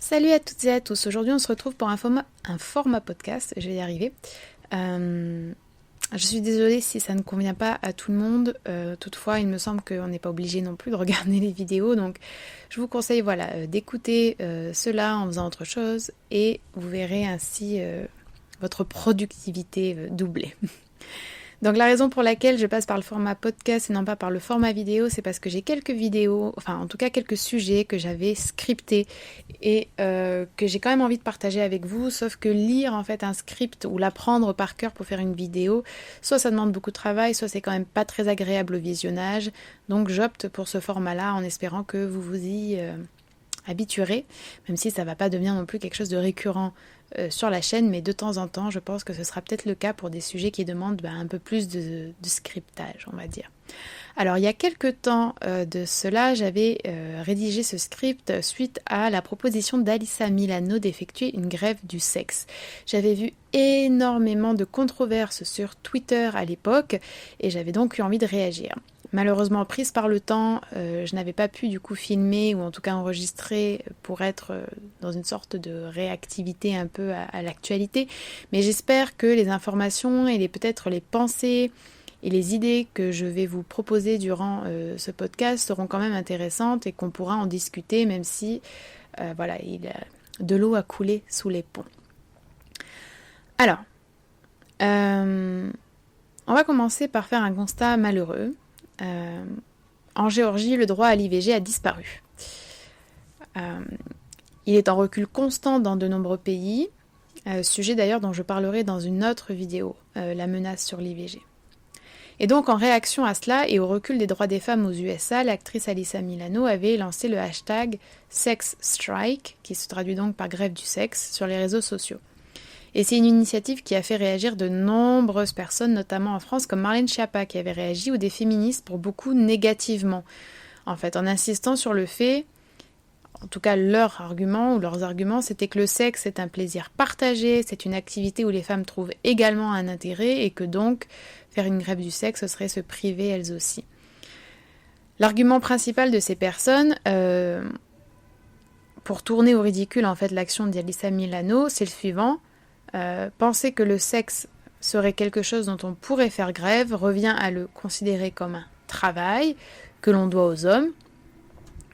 Salut à toutes et à tous, aujourd'hui on se retrouve pour un format podcast, je vais y arriver. Je suis désolée si ça ne convient pas à tout le monde, toutefois il me semble qu'on n'est pas obligé non plus de regarder les vidéos, donc je vous conseille d'écouter cela en faisant autre chose et vous verrez ainsi votre productivité doubler. Donc la raison pour laquelle je passe par le format podcast et non pas par le format vidéo, c'est parce que j'ai quelques vidéos, enfin en tout cas quelques sujets que j'avais scriptés et que j'ai quand même envie de partager avec vous, sauf que lire en fait un script ou l'apprendre par cœur pour faire une vidéo, soit ça demande beaucoup de travail, soit c'est quand même pas très agréable au visionnage, donc j'opte pour ce format-là en espérant que vous vous y habituerez, même si ça va pas devenir non plus quelque chose de récurrent sur la chaîne, mais de temps en temps, je pense que ce sera peut-être le cas pour des sujets qui demandent un peu plus de scriptage, on va dire. Alors, il y a quelques temps de cela, j'avais rédigé ce script suite à la proposition d'Alyssa Milano d'effectuer une grève du sexe. J'avais vu énormément de controverses sur Twitter à l'époque et j'avais donc eu envie de réagir. Malheureusement, prise par le temps, je n'avais pas pu du coup filmer ou en tout cas enregistrer pour être dans une sorte de réactivité un peu à l'actualité. Mais j'espère que les informations et peut-être les pensées et les idées que je vais vous proposer durant ce podcast seront quand même intéressantes et qu'on pourra en discuter même si de l'eau a coulé sous les ponts. Alors, on va commencer par faire un constat malheureux. En Géorgie, le droit à l'IVG a disparu. Il est en recul constant dans de nombreux pays, sujet d'ailleurs dont je parlerai dans une autre vidéo, la menace sur l'IVG. Et donc en réaction à cela et au recul des droits des femmes aux USA, l'actrice Alyssa Milano avait lancé le hashtag #SexStrike, qui se traduit donc par grève du sexe, sur les réseaux sociaux. Et c'est une initiative qui a fait réagir de nombreuses personnes, notamment en France, comme Marlène Schiappa, qui avait réagi, ou des féministes, pour beaucoup négativement. En fait, en insistant sur le fait, en tout cas leurs arguments, c'était que le sexe est un plaisir partagé, c'est une activité où les femmes trouvent également un intérêt, et que donc, faire une grève du sexe, ce serait se priver elles aussi. L'argument principal de ces personnes, pour tourner au ridicule en fait l'action d'Alyssa Milano, c'est le suivant. Penser que le sexe serait quelque chose dont on pourrait faire grève revient à le considérer comme un travail que l'on doit aux hommes.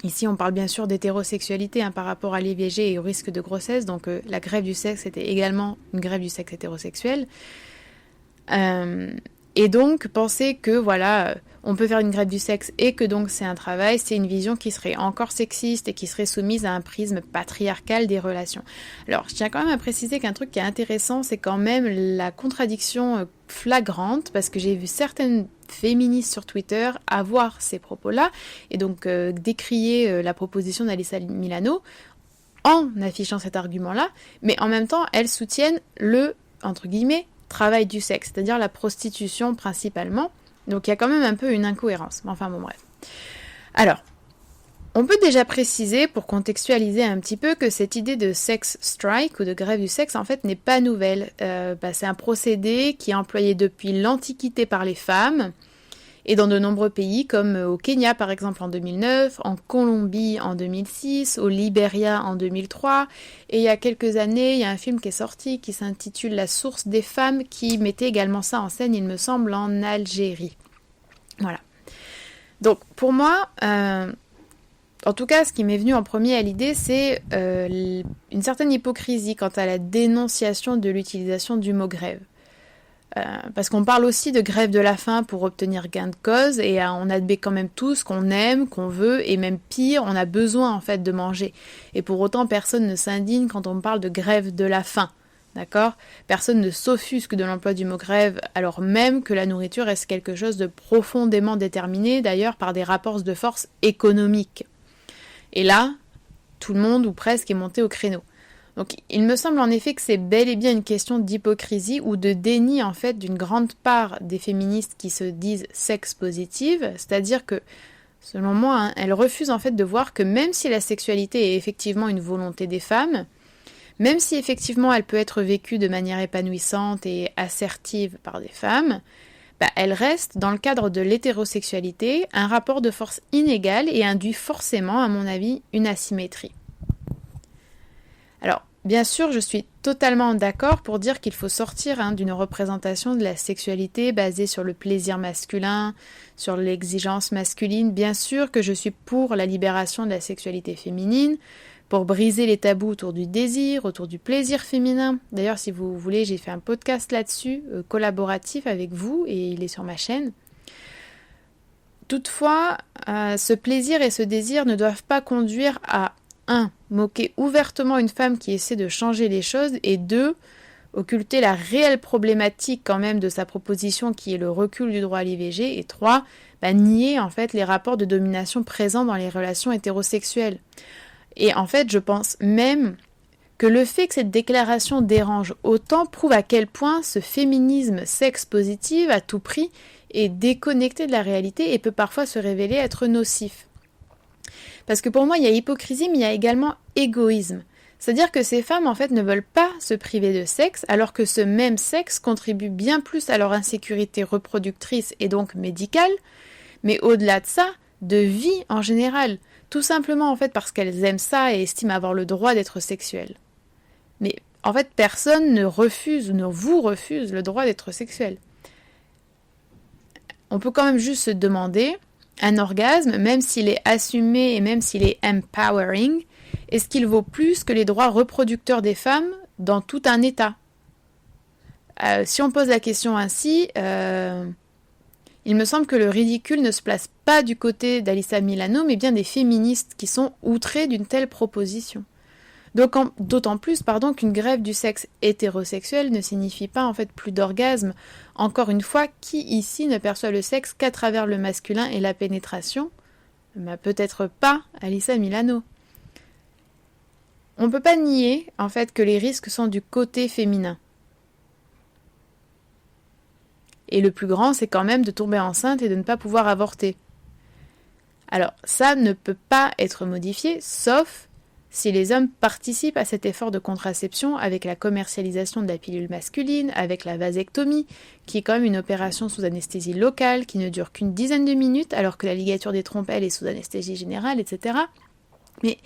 Ici, on parle bien sûr d'hétérosexualité par rapport à l'IVG et au risque de grossesse, donc la grève du sexe était également une grève du sexe hétérosexuel. Et donc, penser que on peut faire une grève du sexe et que donc c'est un travail, c'est une vision qui serait encore sexiste et qui serait soumise à un prisme patriarcal des relations. Alors, je tiens quand même à préciser qu'un truc qui est intéressant, c'est quand même la contradiction flagrante, parce que j'ai vu certaines féministes sur Twitter avoir ces propos-là, et donc décrier la proposition d'Alyssa Milano en affichant cet argument-là, mais en même temps, elles soutiennent le, entre guillemets, travail du sexe, c'est-à-dire la prostitution principalement. Donc il y a quand même un peu une incohérence. Enfin bon, bref. Alors, on peut déjà préciser, pour contextualiser un petit peu, que cette idée de sex strike ou de grève du sexe, en fait, n'est pas nouvelle. C'est un procédé qui est employé depuis l'Antiquité par les femmes, et dans de nombreux pays, comme au Kenya par exemple en 2009, en Colombie en 2006, au Libéria en 2003, et il y a quelques années, il y a un film qui est sorti qui s'intitule La source des femmes, qui mettait également ça en scène, il me semble, en Algérie. Voilà. Donc pour moi, en tout cas, ce qui m'est venu en premier à l'idée, c'est une certaine hypocrisie quant à la dénonciation de l'utilisation du mot grève. Parce qu'on parle aussi de grève de la faim pour obtenir gain de cause, et on admet quand même tous qu'on aime, qu'on veut, et même pire, on a besoin en fait de manger. Et pour autant, personne ne s'indigne quand on parle de grève de la faim, d'accord ? Personne ne s'offusque de l'emploi du mot grève, alors même que la nourriture reste quelque chose de profondément déterminé, d'ailleurs par des rapports de force économiques. Et là, tout le monde, ou presque, est monté au créneau. Donc il me semble en effet que c'est bel et bien une question d'hypocrisie ou de déni en fait d'une grande part des féministes qui se disent sex positives, c'est-à-dire que selon moi, elles refusent en fait de voir que même si la sexualité est effectivement une volonté des femmes, même si effectivement elle peut être vécue de manière épanouissante et assertive par des femmes, elle reste, dans le cadre de l'hétérosexualité, un rapport de force inégal et induit forcément, à mon avis, une asymétrie. Alors, bien sûr, je suis totalement d'accord pour dire qu'il faut sortir d'une représentation de la sexualité basée sur le plaisir masculin, sur l'exigence masculine. Bien sûr que je suis pour la libération de la sexualité féminine, pour briser les tabous autour du désir, autour du plaisir féminin. D'ailleurs, si vous voulez, j'ai fait un podcast là-dessus, collaboratif avec vous, et il est sur ma chaîne. Toutefois, ce plaisir et ce désir ne doivent pas conduire à 1. Moquer ouvertement une femme qui essaie de changer les choses, et 2. Occulter la réelle problématique quand même de sa proposition qui est le recul du droit à l'IVG, et 3. Nier en fait les rapports de domination présents dans les relations hétérosexuelles. Et en fait, je pense même que le fait que cette déclaration dérange autant prouve à quel point ce féminisme sex-positive à tout prix est déconnecté de la réalité et peut parfois se révéler être nocif. Parce que pour moi, il y a hypocrisie, mais il y a également égoïsme. C'est-à-dire que ces femmes, en fait, ne veulent pas se priver de sexe, alors que ce même sexe contribue bien plus à leur insécurité reproductrice et donc médicale, mais au-delà de ça, de vie en général. Tout simplement, en fait, parce qu'elles aiment ça et estiment avoir le droit d'être sexuelles. Mais, en fait, personne ne refuse ou ne vous refuse le droit d'être sexuel. On peut quand même juste se demander, un orgasme, même s'il est assumé et même s'il est empowering, est-ce qu'il vaut plus que les droits reproducteurs des femmes dans tout un État ? Si on pose la question ainsi, il me semble que le ridicule ne se place pas du côté d'Alyssa Milano, mais bien des féministes qui sont outrées d'une telle proposition. D'autant plus qu'une grève du sexe hétérosexuel ne signifie pas en fait plus d'orgasme. Encore une fois, qui ici ne perçoit le sexe qu'à travers le masculin et la pénétration ? Peut-être pas Alyssa Milano. On ne peut pas nier en fait que les risques sont du côté féminin. Et le plus grand, c'est quand même de tomber enceinte et de ne pas pouvoir avorter. Alors, ça ne peut pas être modifié, sauf si les hommes participent à cet effort de contraception avec la commercialisation de la pilule masculine, avec la vasectomie, qui est quand même une opération sous anesthésie locale, qui ne dure qu'une dizaine de minutes, alors que la ligature des trompes, elle, est sous anesthésie générale, etc. Mais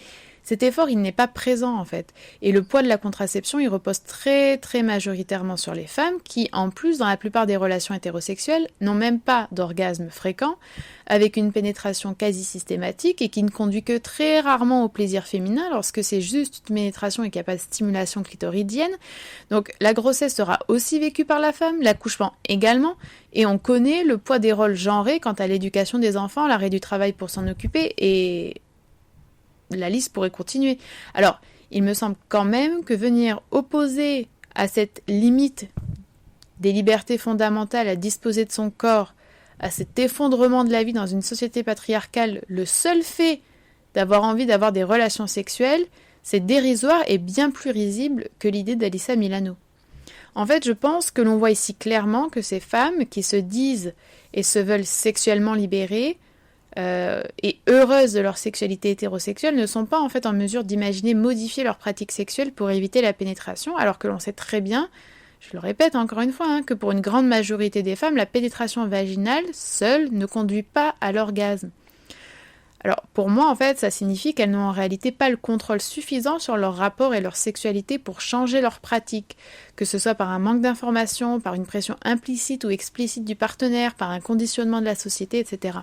cet effort, il n'est pas présent en fait. Et le poids de la contraception, il repose très très majoritairement sur les femmes qui, en plus, dans la plupart des relations hétérosexuelles, n'ont même pas d'orgasme fréquent, avec une pénétration quasi systématique et qui ne conduit que très rarement au plaisir féminin lorsque c'est juste une pénétration et qu'il n'y a pas de stimulation clitoridienne. Donc la grossesse sera aussi vécue par la femme, l'accouchement également, et on connaît le poids des rôles genrés quant à l'éducation des enfants, l'arrêt du travail pour s'en occuper, et la liste pourrait continuer. Alors, il me semble quand même que venir opposer à cette limite des libertés fondamentales à disposer de son corps, à cet effondrement de la vie dans une société patriarcale, le seul fait d'avoir envie d'avoir des relations sexuelles, c'est dérisoire et bien plus risible que l'idée d'Alyssa Milano. En fait, je pense que l'on voit ici clairement que ces femmes qui se disent et se veulent sexuellement libérées, et heureuses de leur sexualité hétérosexuelle ne sont pas en fait en mesure d'imaginer modifier leur pratique sexuelle pour éviter la pénétration, alors que l'on sait très bien, je le répète encore une fois, que pour une grande majorité des femmes, la pénétration vaginale seule ne conduit pas à l'orgasme. Alors pour moi en fait ça signifie qu'elles n'ont en réalité pas le contrôle suffisant sur leur rapport et leur sexualité pour changer leur pratique, que ce soit par un manque d'information, par une pression implicite ou explicite du partenaire, par un conditionnement de la société, etc.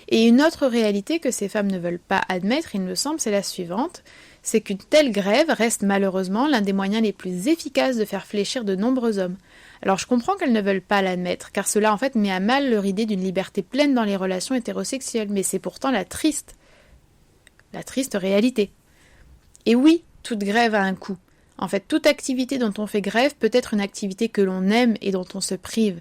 Et une autre réalité que ces femmes ne veulent pas admettre, il me semble, c'est la suivante, c'est qu'une telle grève reste malheureusement l'un des moyens les plus efficaces de faire fléchir de nombreux hommes. Alors je comprends qu'elles ne veulent pas l'admettre, car cela en fait met à mal leur idée d'une liberté pleine dans les relations hétérosexuelles, mais c'est pourtant la triste réalité. Et oui, toute grève a un coût. En fait, toute activité dont on fait grève peut être une activité que l'on aime et dont on se prive.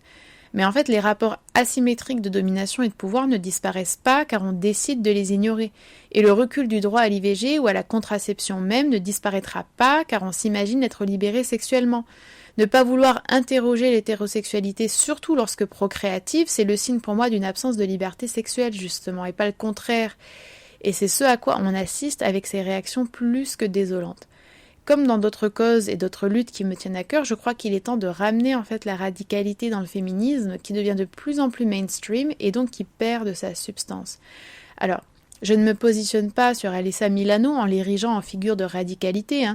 Mais en fait, les rapports asymétriques de domination et de pouvoir ne disparaissent pas car on décide de les ignorer. Et le recul du droit à l'IVG ou à la contraception même ne disparaîtra pas car on s'imagine être libéré sexuellement. Ne pas vouloir interroger l'hétérosexualité, surtout lorsque procréative, c'est le signe pour moi d'une absence de liberté sexuelle justement, et pas le contraire. Et c'est ce à quoi on assiste avec ces réactions plus que désolantes. Comme dans d'autres causes et d'autres luttes qui me tiennent à cœur, je crois qu'il est temps de ramener en fait la radicalité dans le féminisme qui devient de plus en plus mainstream et donc qui perd de sa substance. Alors, Je ne me positionne pas sur Alyssa Milano en l'érigeant en figure de radicalité,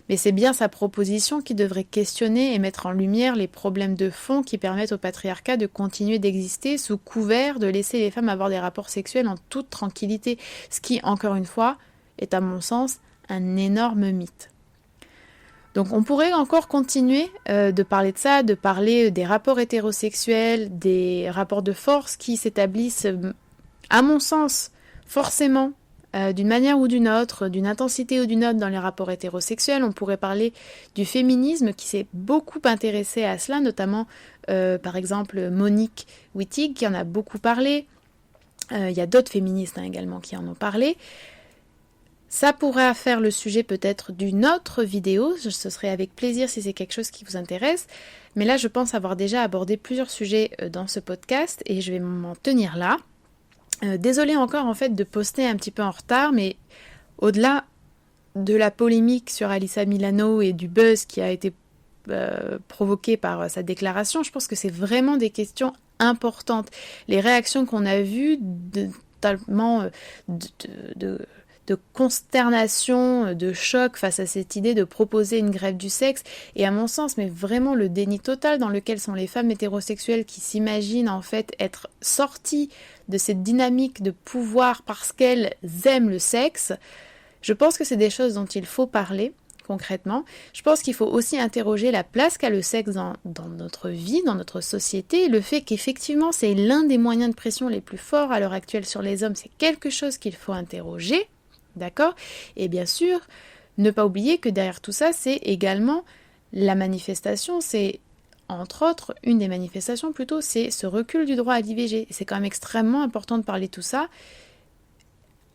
mais c'est bien sa proposition qui devrait questionner et mettre en lumière les problèmes de fond qui permettent au patriarcat de continuer d'exister sous couvert de laisser les femmes avoir des rapports sexuels en toute tranquillité, ce qui, encore une fois, est à mon sens un énorme mythe. Donc on pourrait encore continuer de parler de ça, de parler des rapports hétérosexuels, des rapports de force qui s'établissent, à mon sens, forcément, d'une manière ou d'une autre, d'une intensité ou d'une autre dans les rapports hétérosexuels. On pourrait parler du féminisme qui s'est beaucoup intéressé à cela, notamment par exemple Monique Wittig qui en a beaucoup parlé. Il y a d'autres féministes également qui en ont parlé. Ça pourrait faire le sujet peut-être d'une autre vidéo, ce serait avec plaisir si c'est quelque chose qui vous intéresse, mais là je pense avoir déjà abordé plusieurs sujets dans ce podcast et je vais m'en tenir là. Désolée encore en fait de poster un petit peu en retard, mais au-delà de la polémique sur Alyssa Milano et du buzz qui a été provoqué par sa déclaration, je pense que c'est vraiment des questions importantes. Les réactions qu'on a vues, totalement de consternation, de choc face à cette idée de proposer une grève du sexe, et à mon sens, mais vraiment le déni total dans lequel sont les femmes hétérosexuelles qui s'imaginent en fait être sorties de cette dynamique de pouvoir parce qu'elles aiment le sexe. Je pense que c'est des choses dont il faut parler concrètement. Je pense qu'il faut aussi interroger la place qu'a le sexe dans notre vie, dans notre société, le fait qu'effectivement c'est l'un des moyens de pression les plus forts à l'heure actuelle sur les hommes, c'est quelque chose qu'il faut interroger. D'accord ? Et bien sûr, ne pas oublier que derrière tout ça, c'est également la manifestation, c'est entre autres, une des manifestations plutôt, c'est ce recul du droit à l'IVG. C'est quand même extrêmement important de parler de tout ça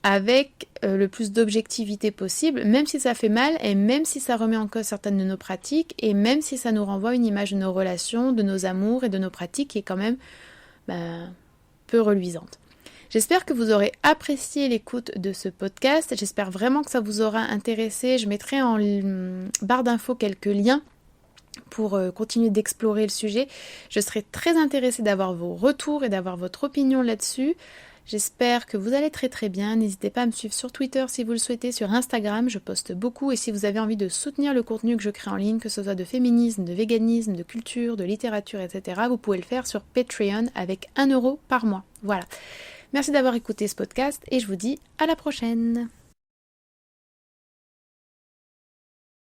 avec le plus d'objectivité possible, même si ça fait mal et même si ça remet en cause certaines de nos pratiques et même si ça nous renvoie une image de nos relations, de nos amours et de nos pratiques qui est quand même peu reluisante. J'espère que vous aurez apprécié l'écoute de ce podcast. J'espère vraiment que ça vous aura intéressé. Je mettrai en barre d'infos quelques liens pour continuer d'explorer le sujet. Je serai très intéressée d'avoir vos retours et d'avoir votre opinion là-dessus. J'espère que vous allez très très bien. N'hésitez pas à me suivre sur Twitter si vous le souhaitez, sur Instagram, je poste beaucoup. Et si vous avez envie de soutenir le contenu que je crée en ligne, que ce soit de féminisme, de véganisme, de culture, de littérature, etc., vous pouvez le faire sur Patreon avec 1 € par mois. Voilà. Merci d'avoir écouté ce podcast et je vous dis à la prochaine.